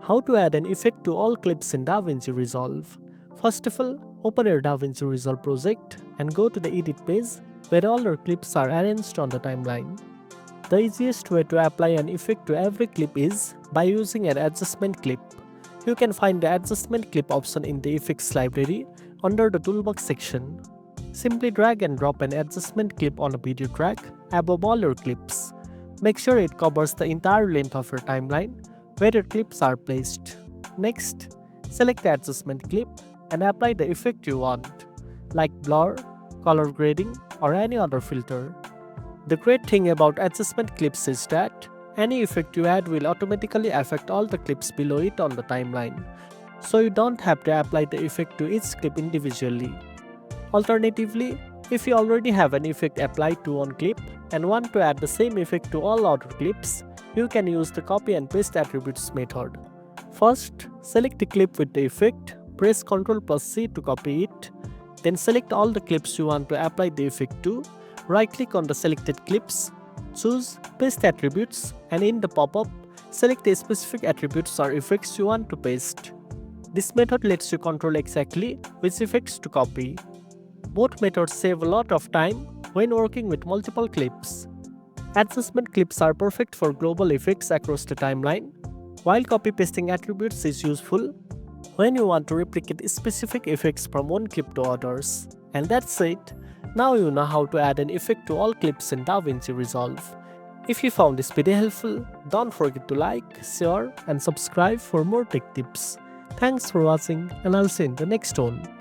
How to add an effect to all clips in DaVinci Resolve. First of all, open your DaVinci Resolve project and go to the edit page where all your clips are arranged on the timeline. The easiest way to apply an effect to every clip is by using an adjustment clip. You can find the adjustment clip option in the effects library under the toolbox section. Simply drag and drop an adjustment clip on a video track above all your clips. Make sure it covers the entire length of your timeline where your clips are placed. Next, select the adjustment clip and apply the effect you want, like blur, color grading, or any other filter. The great thing about adjustment clips is that any effect you add will automatically affect all the clips below it on the timeline, so you don't have to apply the effect to each clip individually. Alternatively, if you already have an effect applied to one clip and want to add the same effect to all other clips, you can use the copy and paste attributes method. First, select the clip with the effect, press Ctrl+C to copy it, then select all the clips you want to apply the effect to, right-click on the selected clips, choose Paste Attributes, and in the pop-up, select the specific attributes or effects you want to paste. This method lets you control exactly which effects to copy. Both methods save a lot of time when working with multiple clips. Adjustment clips are perfect for global effects across the timeline, while copy-pasting attributes is useful when you want to replicate specific effects from one clip to others. And that's it. Now you know how to add an effect to all clips in DaVinci Resolve. If you found this video helpful, don't forget to like, share, and subscribe for more tech tips. Thanks for watching, and I'll see you in the next one.